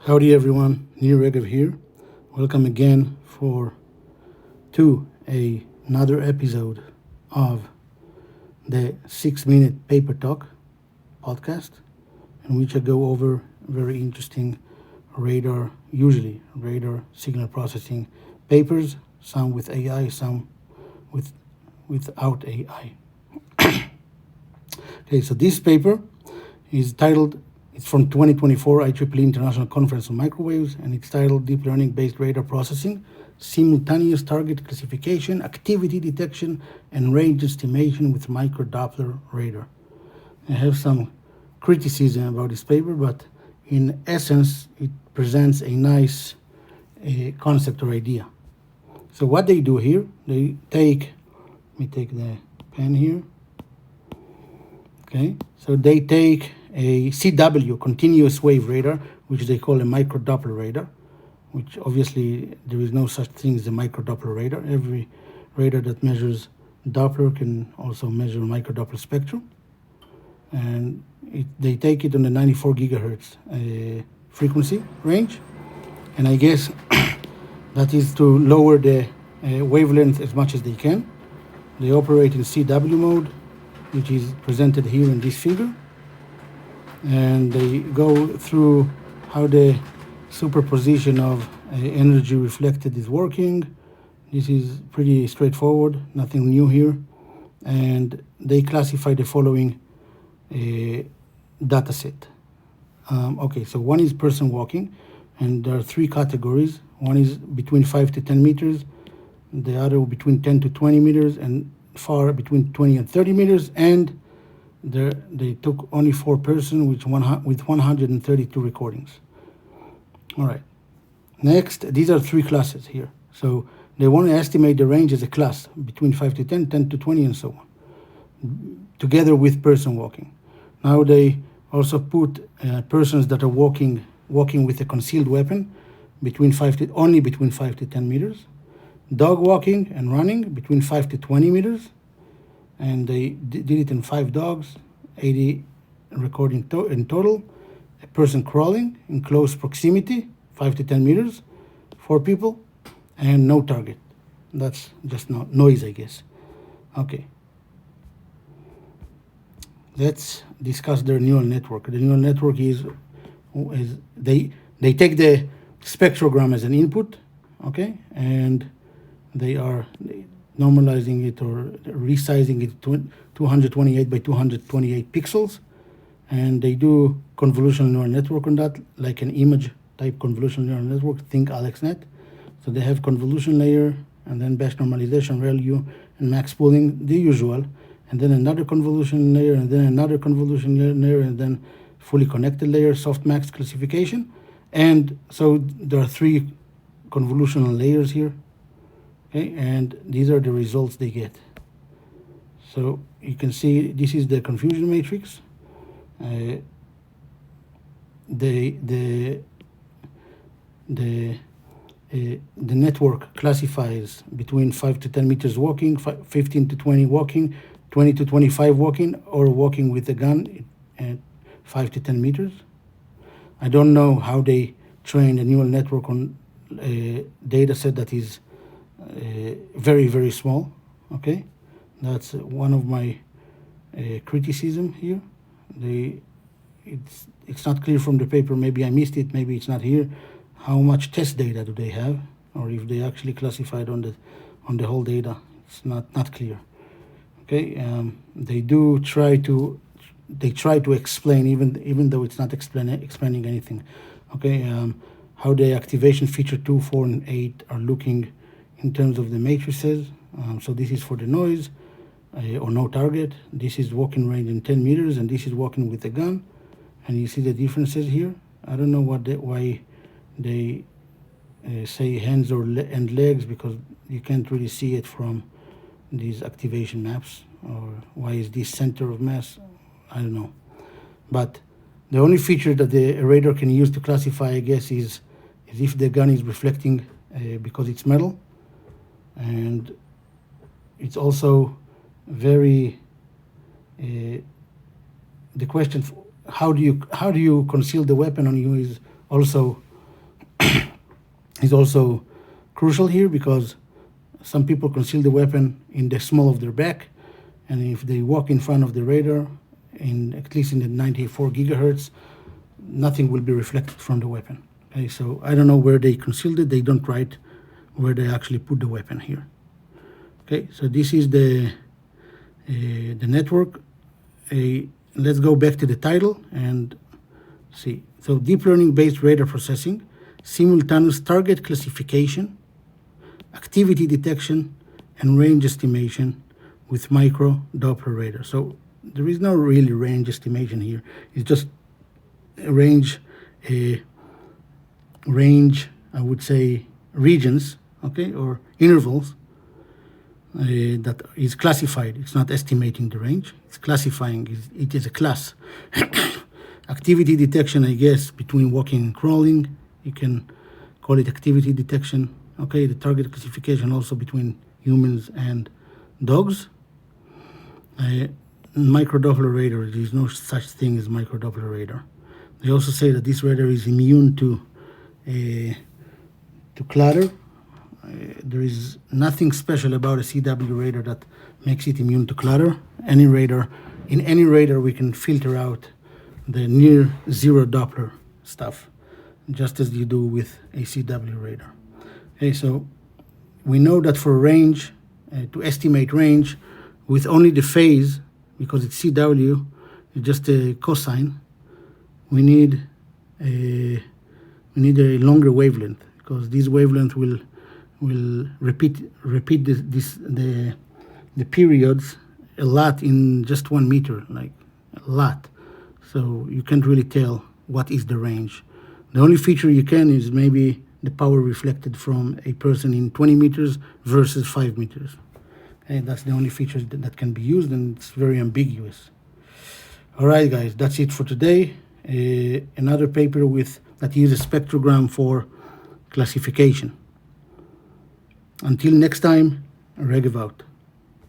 Howdy everyone, Nir Regev here. Welcome again to another episode of the 6-Minute Paper Talk podcast, in which I go over very interesting usually radar signal processing papers, some with AI, some without AI. Okay, so this paper is titled, it's from 2024 IEEE International Conference on Microwaves, and it's titled Deep Learning-Based Radar Processing, Simultaneous Target Classification, Activity Detection, and Range Estimation with Micro-Doppler Radar. I have some criticism about this paper, but in essence, it presents a nice concept or idea. So what they do here, let me take the pen here. Okay, so they take a CW, continuous wave radar, which they call a micro-Doppler radar, which obviously there is no such thing as a micro-Doppler radar. Every radar that measures Doppler can also measure micro-Doppler spectrum. And they take it on the 94 gigahertz frequency range. And I guess that is to lower the wavelength as much as they can. They operate in CW mode, which is presented here in this figure. And they go through how the superposition of energy reflected is working. This is pretty straightforward, nothing new here. And they classify the following data set. Okay, so one is person walking, and there are three categories. One is between 5 to 10 meters, the other between 10 to 20 meters, and far between 20 and 30 meters, and they took only 4 persons with 132 recordings. All right. Next, these are 3 classes here. So they want to estimate the range as a class between 5 to 10, 10 to 20, and so on, together with person walking. Now they also put persons that are walking with a concealed weapon only between 5 to 10 meters. Dog walking and running between 5 to 20 meters. And they did it in 5 dogs, 80 recording in total. A person crawling in close proximity, 5 to 10 meters, 4 people, and no target. That's just noise, I guess. Okay. Let's discuss their neural network. The neural network is they take the spectrogram as an input, okay, and they are normalizing it or resizing it to 228 by 228 pixels, and they do convolutional neural network on that, like an image type convolutional neural network, think AlexNet. So they have convolution layer, and then best normalization, ReLU, and max pooling, the usual, and then another convolution layer, and then another convolution layer, and then fully connected layer, softmax classification. And so there are 3 convolutional layers here. Okay, and these are the results they get. So you can see this is the confusion matrix. The network classifies between 5 to 10 meters walking, 15 to 20 walking, 20 to 25 walking, or walking with a gun at 5 to 10 meters. I don't know how they train a neural network on a data set that is very, very small. Okay, that's one of my criticism here. It's not clear from the paper. Maybe I missed it. Maybe it's not here. How much test data do they have, or if they actually classified on the whole data? It's not clear. Okay, they try to explain, even though it's not explaining anything. Okay, how the activation feature 2, 4, and 8 are looking in terms of the matrices. So this is for the noise or no target. This is walking range in 10 meters, and this is walking with a gun. And you see the differences here. I don't know why they say hands and legs, because you can't really see it from these activation maps. Or why is this center of mass? I don't know. But the only feature that the radar can use to classify, I guess, is if the gun is reflecting because it's metal. And it's also very the question, how do you conceal the weapon on you, is also is also crucial here, because some people conceal the weapon in the small of their back, and if they walk in front of the radar, at least in the 94 gigahertz, nothing will be reflected from the weapon. Okay, so I don't know where they concealed it. They don't write where they actually put the weapon here. Okay, so this is the network. Let's go back to the title and see. So deep learning based radar processing, simultaneous target classification, activity detection, and range estimation with micro Doppler radar. So there is no really range estimation here. It's just a range, I would say, regions, okay, or intervals that is classified. It's not estimating the range. It's classifying. It is a class. Activity detection, I guess, between walking and crawling. You can call it activity detection. Okay, the target classification also between humans and dogs. Micro Doppler radar, there is no such thing as micro Doppler radar. They also say that this radar is immune to clutter. There is nothing special about a CW radar that makes it immune to clutter. In any radar, we can filter out the near zero Doppler stuff, just as you do with a CW radar. Okay, so we know that for range, to estimate range with only the phase, because it's CW, it's just a cosine, we need a longer wavelength, because this wavelength will repeat the periods a lot in just 1 meter, like a lot. So you can't really tell what is the range. The only feature you can is maybe the power reflected from a person in 20 meters versus 5 meters. Okay, that's the only feature that can be used, and it's very ambiguous. All right, guys, that's it for today. Another paper that uses spectrogram for classification. Until next time, Regev out.